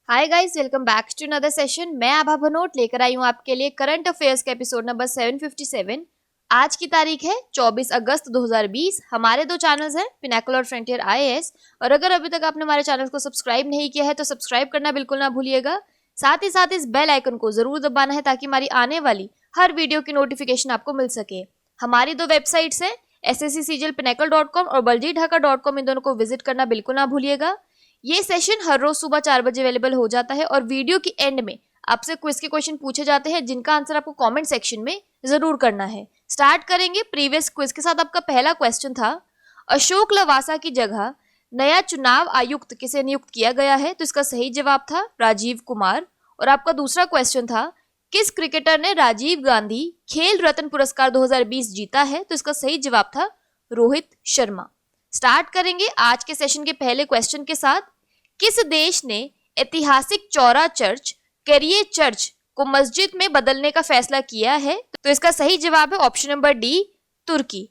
Hi guys, welcome back to another session. मैं आभा भनोट लेकर आई हूँ आपके लिए करंट अफेयर्स का एपिसोड नंबर 757। आज की तारीख है 24 अगस्त 2020। हमारे दो चैनल्स हैं, पिनाकल और फ्रंटियर आईएएस। और अगर अभी तक आपने हमारे चैनल को सब्सक्राइब नहीं किया है तो सब्सक्राइब करना बिल्कुल ना भूलिएगा। साथ ही साथ इस बेल आइकन को जरूर दबाना है ताकि हमारी आने वाली हर वीडियो की नोटिफिकेशन आपको मिल सके। हमारी दो वेबसाइट्स हैं, sscglpinacle.com और baljeetdhaka.com। इन दोनों को विजिट करना बिल्कुल ना भूलिएगा। ये सेशन हर रोज सुबह 4 बजे अवेलेबल हो जाता है और वीडियो की एंड में आपसे क्विज के क्वेश्चन पूछे जाते हैं जिनका आंसर आपको कमेंट सेक्शन में जरूर करना है। स्टार्ट करेंगे प्रीवियस क्विज के साथ। आपका पहला क्वेश्चन था, अशोक लवासा की जगह नया चुनाव आयुक्त किसे नियुक्त किया गया है? तो इसका सही जवाब था राजीव कुमार। और आपका दूसरा क्वेश्चन था, किस क्रिकेटर ने राजीव गांधी खेल रत्न पुरस्कार 2020 जीता है? तो इसका सही जवाब था रोहित शर्मा। स्टार्ट करेंगे आज के सेशन के पहले क्वेश्चन के साथ। किस देश ने ऐतिहासिक चौरा चर्च करिए चर्च को मस्जिद में बदलने का फैसला किया है? तो इसका सही जवाब है ऑप्शन नंबर डी, तुर्की।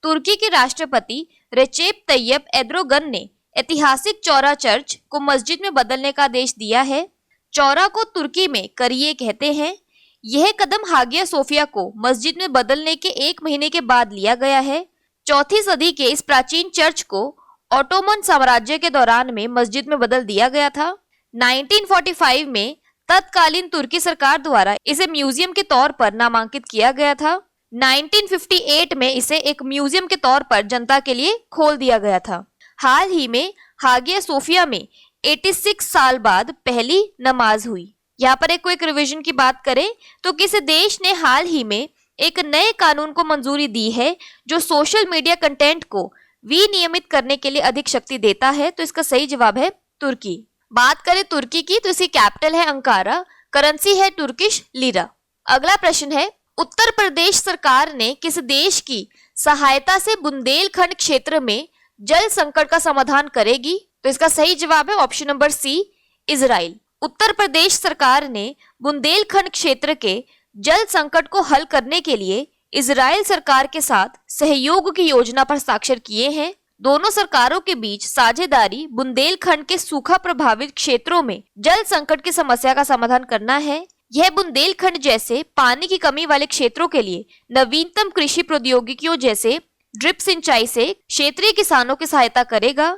तुर्की के राष्ट्रपति रेचेप तैयब एर्दोगन ने ऐतिहासिक चौरा चर्च को मस्जिद में बदलने का आदेश दिया है। चौरा को तुर्की में करिए कहते हैं। यह कदम हागिया सोफिया को मस्जिद में बदलने के 1 महीने के बाद लिया गया है। 4वीं सदी के इस प्राचीन चर्च को ऑटोमन साम्राज्य के दौरान में मस्जिद में बदल दिया गया था। 1945 में तत्कालीन तुर्की सरकार द्वारा इसे म्यूजियम के तौर पर नामांकित किया गया था। 1958 में इसे एक म्यूजियम के तौर पर जनता के लिए खोल दिया गया था। हाल ही में हागिया सोफिया में 86 साल बाद पहली नमाज हुई। यहाँ पर एक क्विक रिवीजन की बात करें तो किस देश ने हाल ही में एक नए कानून को मंजूरी दी है जो सोशल मीडिया कंटेंट को विनियमित करने के लिए अधिक शक्ति देता है? तो इसका सही जवाब है तुर्की। बात करें तुर्की की तो इसकी कैपिटल है अंकारा, करेंसी है तुर्किश लीरा। अगला प्रश्न है, उत्तर प्रदेश सरकार ने किस देश की सहायता से बुंदेलखंड क्षेत्र में जल संकट का समाधान करेगी? तो इसका सही जवाब है ऑप्शन नंबर सी, इजराइल। उत्तर प्रदेश सरकार ने बुंदेलखंड क्षेत्र के जल संकट को हल करने के लिए इजराइल सरकार के साथ सहयोग की योजना पर हस्ताक्षर किए हैं। दोनों सरकारों के बीच साझेदारी बुंदेलखंड के सूखा प्रभावित क्षेत्रों में जल संकट की समस्या का समाधान करना है। यह बुंदेलखंड जैसे पानी की कमी वाले क्षेत्रों के लिए नवीनतम कृषि प्रौद्योगिकियों जैसे ड्रिप सिंचाई से क्षेत्रीय किसानों की सहायता करेगा।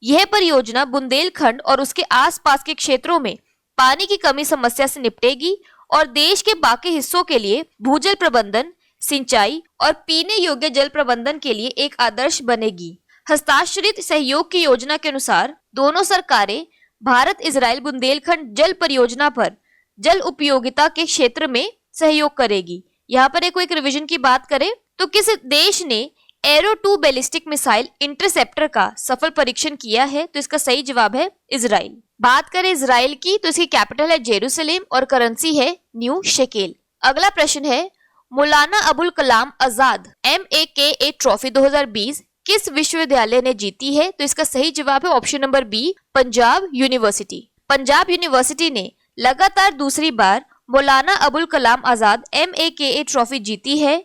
यह परियोजना बुंदेलखंड और उसके आसपास के क्षेत्रों में पानी की कमी समस्या से निपटेगी और देश के बाकी हिस्सों के लिए भूजल प्रबंधन, सिंचाई और पीने योग्य जल प्रबंधन के लिए एक आदर्श बनेगी। हस्ताक्षरित सहयोग की योजना के अनुसार दोनों सरकारें भारत इजराइल बुंदेलखंड जल परियोजना पर जल उपयोगिता के क्षेत्र में सहयोग करेगी। यहाँ पर एक रिवीजन की बात करें तो किस देश ने एरो 2 बैलिस्टिक मिसाइल इंटरसेप्टर का सफल परीक्षण किया है? तो इसका सही जवाब है इजराइल। बात करें इजराइल की तो इसकी कैपिटल है जेरूसलेम और करेंसी है न्यू शेकेल। अगला प्रश्न है, मौलाना अबुल कलाम आजाद MAKA ट्रॉफी 2020 किस विश्वविद्यालय ने जीती है? तो इसका सही जवाब है option number B, Punjab university. Punjab university ने लगातार दूसरी बार मौलाना अबुल कलाम आजाद MAKA ट्रॉफी जीती है।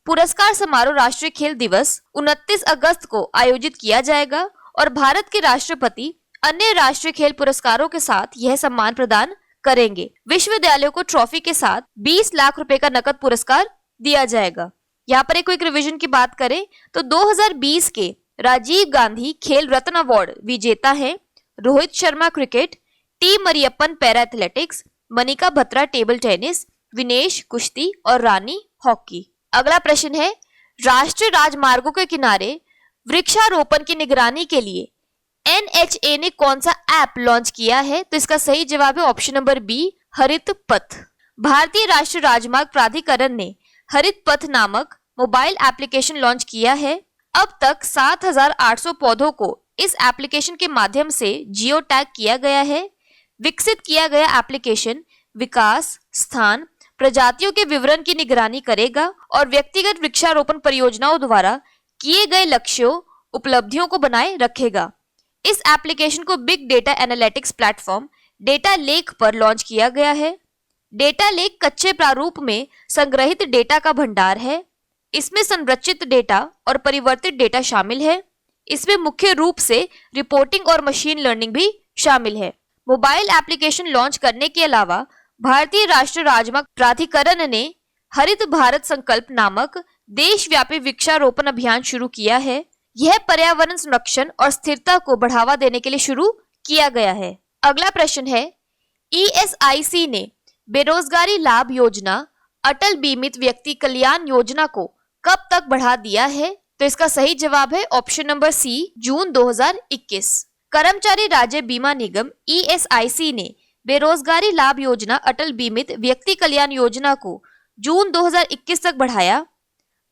पुरस्कार समारोह राष्ट्रीय खेल दिवस 29 अगस्त को आयोजित किया जाएगा और भारत के राष्ट्रपति अन्य राष्ट्रीय खेल पुरस्कारों के साथ यह सम्मान प्रदान करेंगे। विश्वविद्यालयों को ट्रॉफी के साथ 20 लाख रुपए का नकद पुरस्कार दिया जाएगा। यहाँ पर एक रिवीजन की बात करें तो 2020 के राजीव गांधी खेल रत्न अवार्ड विजेता है Rohit Sharma cricket, T Mariyappan para athletics, Manika Batra table tennis, Vinesh कुश्ती और रानी हॉकी। अगला प्रश्न है, राष्ट्रीय राजमार्गों के किनारे वृक्षारोपण की निगरानी के लिए NHA ने कौन सा ऐप लॉन्च किया है? तो इसका सही जवाब है ऑप्शन नंबर बी, हरित पथ। भारतीय राष्ट्रीय राजमार्ग प्राधिकरण ने हरित पथ नामक मोबाइल एप्लीकेशन लॉन्च किया है। अब तक 7,800 पौधों को इस एप्लीकेशन के माध्यम से जियो टैग किया गया है। विकसित किया गया एप्लीकेशन विकास, स्थान, प्रजातियों के विवरण की निगरानी करेगा और व्यक्तिगत वृक्षारोपण परियोजनाओं द्वारा किए गए लक्ष्यों, उपलब्धियों को बनाए रखेगा। इस एप्लीकेशन को big data analytics platform data lake पर लॉन्च किया गया है। डेटा लेक कच्चे प्रारूप में संग्रहित डेटा का भंडार है। इसमें संरचित डेटा और परिवर्तित डेटा शामिल है। इसमें मुख्य रूप से रिपोर्टिंग और मशीन लर्निंग भी शामिल है। मोबाइल एप्लीकेशन लॉन्च करने के अलावा भारतीय राष्ट्रीय राजमार्ग प्राधिकरण ने हरित भारत संकल्प नामक देशव्यापी वृक्षारोपण अभियान शुरू किया है। यह पर्यावरण संरक्षण और स्थिरता को बढ़ावा देने के लिए शुरू किया गया है। अगला प्रश्न है, ESIC ने बेरोजगारी लाभ योजना अटल बीमित व्यक्ति कल्याण योजना को कब तक बढ़ा दिया है? तो इसका सही जवाब है ऑप्शन नंबर सी, जून 2021। कर्मचारी राज्य बीमा निगम ESIC ने बेरोजगारी लाभ योजना अटल बीमित व्यक्ति कल्याण योजना को जून 2021 तक बढ़ाया।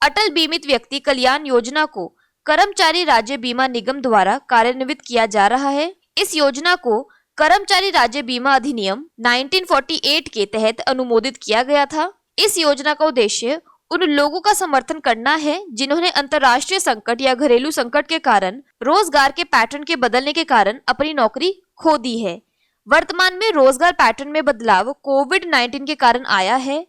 अटल बीमित व्यक्ति कल्याण योजना को कर्मचारी राज्य बीमा निगम द्वारा कार्यान्वित किया जा रहा है। इस योजना को कर्मचारी राज्य बीमा अधिनियम 1948 के तहत अनुमोदित किया गया था। इस योजना का उद्देश्य उन लोगों का समर्थन करना है जिन्होंने अंतर्राष्ट्रीय संकट या घरेलू संकट के कारण रोजगार के पैटर्न के बदलने के कारण अपनी नौकरी खो दी है। वर्तमान में रोजगार पैटर्न में बदलाव कोविड-19 के कारण आया है।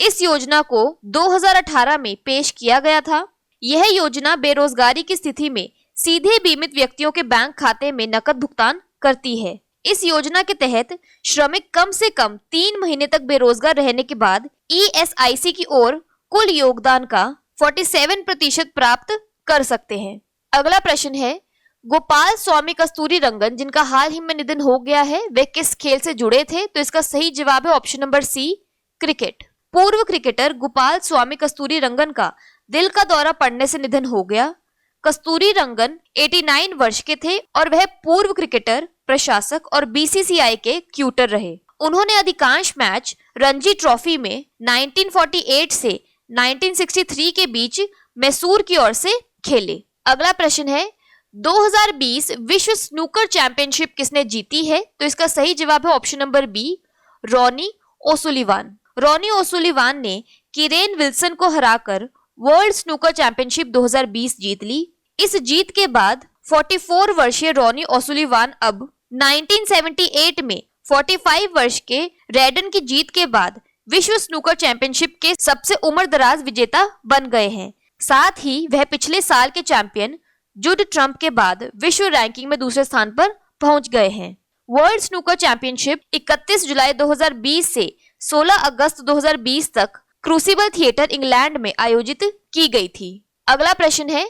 इस योजना को 2018 में पेश किया गया था। यह योजना बेरोजगारी की स्थिति में सीधे बीमित व्यक्तियों के बैंक खाते में नकद भुगतान करती है। इस योजना के तहत श्रमिक कम से कम 3 महीने तक बेरोजगार रहने के बाद ESIC की ओर कुल योगदान का 47% प्राप्त कर सकते हैं। अगला प्रश्न है, गोपाल स्वामी कस्तूरी रंगन जिनका हाल ही में निधन हो गया है, वे किस खेल से जुड़े थे? तो इसका सही जवाब है ऑप्शन नंबर सी, क्रिकेट। पूर्व क्रिकेटर गोपाल स्वामी कस्तूरी रंगन का दिल का दौरा पड़ने से निधन हो गया। कस्तूरी रंगन 89 वर्ष के थे और वह पूर्व क्रिकेटर, प्रशासक और BCCI के क्यूटर रहे। उन्होंने अधिकांश मैच रणजी ट्रॉफी में 1948 से 1963 के बीच मैसूर की ओर से खेले। अगला प्रश्न है, 2020 विश्व स्नूकर चैंपियनशिप किसने जीती है? तो इसका सही जवाब है option number B, Ronnie O'Sullivan. Ronnie O'Sullivan ने किरेन विल्सन को हराकर वर्ल्ड स्नूकर चैंपियनशिप 2020 जीत ली। इस जीत के बाद 44 वर्षीय रॉनी ओसुलिवान अब 1978 में 45 वर्ष के रेडन की जीत के बाद विश्व स्नूकर चैंपियनशिप के सबसे उम्रदराज विजेता बन गए हैं। साथ ही वह पिछले साल के चैंपियन जुड ट्रम्प के बाद विश्व रैंकिंग में दूसरे स्थान पर पहुंच गए हैं। वर्ल्ड स्नूकर चैंपियनशिप 31 जुलाई 2020 से 16 अगस्त 2020 तक क्रूसिबल थिएटर इंग्लैंड में आयोजित की गई थी। अगला प्रश्न है,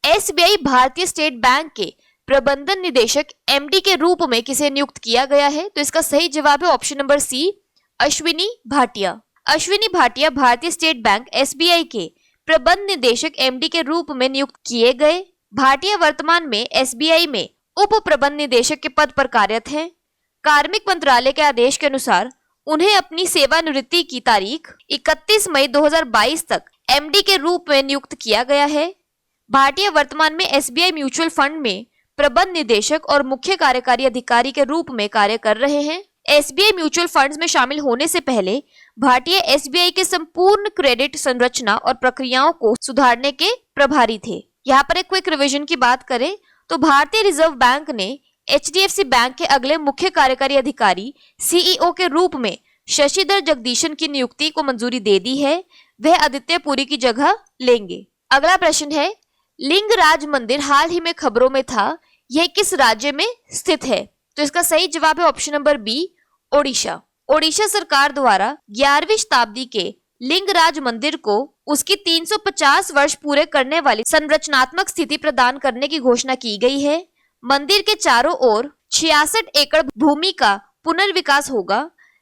SBI भारतीय स्टेट बैंक के प्रबंधन निदेशक MD के रूप में किसे नियुक्त किया गया है? तो इसका सही जवाब है option number C, Ashwini Bhatia. Ashwini Bhatia भारतीय स्टेट बैंक SBI के प्रबंध निदेशक MD के रूप में नियुक्त किए गए। भाटिया वर्तमान में SBI में उप प्रबंध निदेशक के पद पर कार्यरत हैं। कार्मिक मंत्रालय के आदेश के अनुसार उन्हें अपनी सेवानिवृत्ति की तारीख 31 मई 2022 तक MD के रूप में नियुक्त किया गया है। भाटिया वर्तमान में SBI म्यूचुअल फंड में प्रबंध निदेशक और मुख्य कार्यकारी अधिकारी के रूप में कार्य कर रहे हैं। SBI म्यूचुअल फंड्स में शामिल होने से पहले भाटिया SBI के संपूर्ण क्रेडिट संरचना और प्रक्रियाओं को सुधारने के प्रभारी थे। यहाँ पर एक क्विक रिवीजन की बात करें तो भारतीय रिजर्व बैंक ने HDFC बैंक के अगले मुख्य कार्यकारी अधिकारी CEO के रूप में शशिधर जगदीशन की नियुक्ति को मंजूरी दे दी है। वह आदित्य पुरी की जगह लेंगे। अगला प्रश्न है, लिंगराज मंदिर हाल ही में खबरों में था, यह किस राज्य में स्थित है? तो इसका सही जवाब है option number B, Odisha. Odisha सरकार द्वारा 11वीं शताब्दी के लिंगराज मंदिर को उसकी 350 वर्ष पूरे करने वाली संरचनात्मक स्थिति प्रदान करने की घोषणा की गई है। मंदिर के चारों ओर 66 एकड़ भूमि का पुनर्विकास होगा।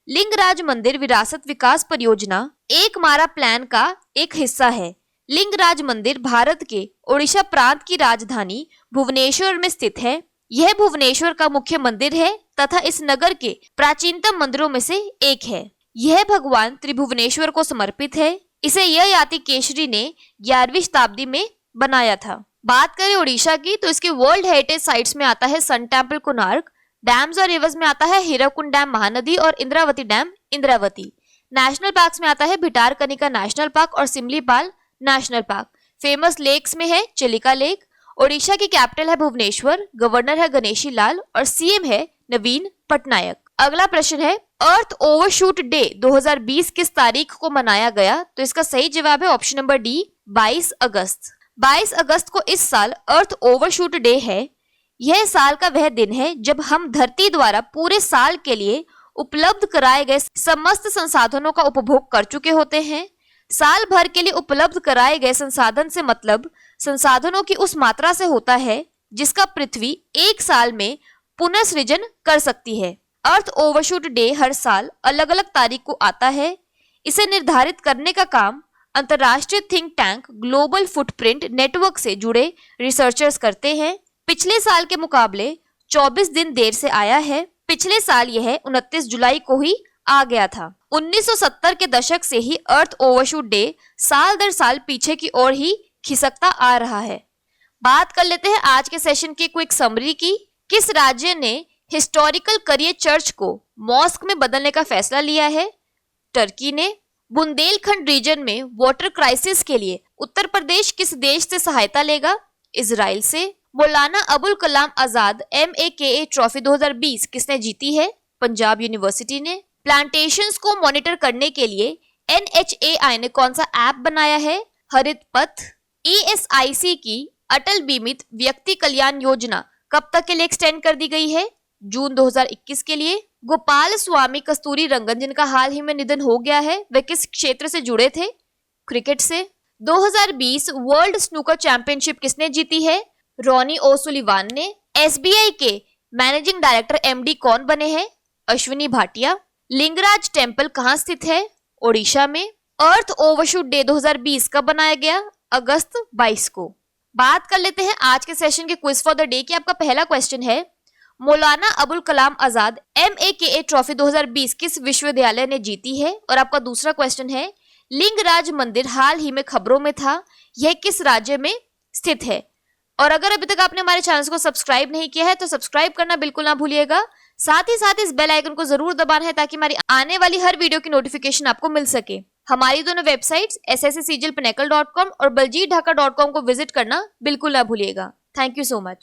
लिंगराज मंदिर विरासत विकास परियोजना एक मारा प्लान का एक हिस्सा है। लिंगराज मंदिर भारत के ओडिशा प्रांत की राजधानी भुवनेश्वर में स्थित है। यह भुवनेश्वर का मुख्य मंदिर है तथा इस नगर के प्राचीनतम मंदिरों में से एक है। यह भगवान त्रिभुवनेश्वर को समर्पित है। इसे ययाति केशरी ने 11वीं शताब्दी में बनाया था। बात करें ओडिशा की तो इसके वर्ल्ड हेरिटेज साइट्स में आता है सन टेम्पल कोणार्क, डैम्स और रिवर्स में आता है हीराकुंड डैम महानदी और Indravati dam Indravati. National parks में आता है भिटारकनिका नेशनल पार्क और Simlipal national park. Famous lakes में है चिलिका लेक। ओडिशा की कैपिटल है भुवनेश्वर, गवर्नर है गणेशी लाल और CM है नवीन पटनायक। अगला प्रश्न है, अर्थ ओवरशूट डे 2020 किस तारीख को मनाया गया? तो इसका सही जवाब है ऑप्शन नंबर डी, 22 अगस्त। 22 अगस्त को इस साल अर्थ ओवरशूट डे है। यह साल का वह दिन है जब हम धरती द्वारा पूरे साल के लिए उपलब्ध कराए गए समस्त संसाधनों का उपभोग कर चुके होते हैं। साल भर के लिए उपलब्ध कराए गए संसाधन से मतलब संसाधनों की उस मात्रा से होता है जिसका पृथ्वी एक साल में पुनर्सृजन कर सकती है। अर्थ ओवरशूट डे हर साल अलग अलग तारीख को आता है। इसे निर्धारित करने का काम अंतरराष्ट्रीय think tank global footprint network से जुड़े रिसर्चर्स करते हैं। पिछले साल के मुकाबले 24 दिन देर से आया है। पिछले साल यह 29 जुलाई को ही आ गया था। 1970 के दशक से ही अर्थ ओवरशूट डे साल दर साल पीछे की ओर ही खिसकता आ रहा है। बात कर लेते हैं आज के सेशन की क्विक समरी की। किस राज्य ने हिस्टोरिकल करियर चर्च को मॉस्क में बदलने का फैसला लिया है? टर्की ने। बुंदेलखंड रीजन में वाटर क्राइसिस के लिए उत्तर प्रदेश किस देश से सहायता लेगा? इजराइल से। मौलाना अबुल कलाम आजाद MAKA ट्रॉफी 2020 किसने जीती है? पंजाब यूनिवर्सिटी ने। प्लांटेशंस को मॉनिटर करने के लिए NHAI ने कौन सा ऐप बनाया है? हरित पथ। ESIC की अटल बीमित व्यक्ति कल्याण योजना कब तक के लिए एक्सटेंड कर दी गई है? जून 2021 के लिए। गोपाल स्वामी कस्तूरी रंगन जिनका हाल ही में निधन हो गया है, वे किस क्षेत्र से जुड़े थे? क्रिकेट से। 2020 वर्ल्ड स्नूकर चैंपियनशिप किसने जीती है? रॉनी ओसुलिवान ने। SBI के मैनेजिंग डायरेक्टर MD कौन बने हैं? अश्विनी भाटिया। लिंगराज टेम्पल कहाँ स्थित है? ओडिशा में। अर्थ ओवरशूट डे 2020 कब बनाया गया? अगस्त 22 को। बात कर लेते हैं आज के सेशन के क्विज फॉर द डे की। आपका पहला क्वेश्चन है, मौलाना अबुल कलाम आजाद MAKA ट्रॉफी 2020 किस विश्वविद्यालय ने जीती है? और आपका दूसरा क्वेश्चन है, लिंगराज मंदिर हाल ही में खबरों में था, यह किस राज्य में स्थित है? और अगर अभी तक आपने हमारे चैनल को सब्सक्राइब नहीं किया है तो सब्सक्राइब करना बिल्कुल ना भूलिएगा। साथ ही साथ इस बेल आइकन को जरूर दबाना है ताकि हमारी आने वाली हर वीडियो की नोटिफिकेशन आपको मिल सके। हमारी दोनों वेबसाइट्स SSCCGLPinnacle.com और baljeetdhaka.com को विजिट करना बिल्कुल ना भूलिएगा। Thank you so much.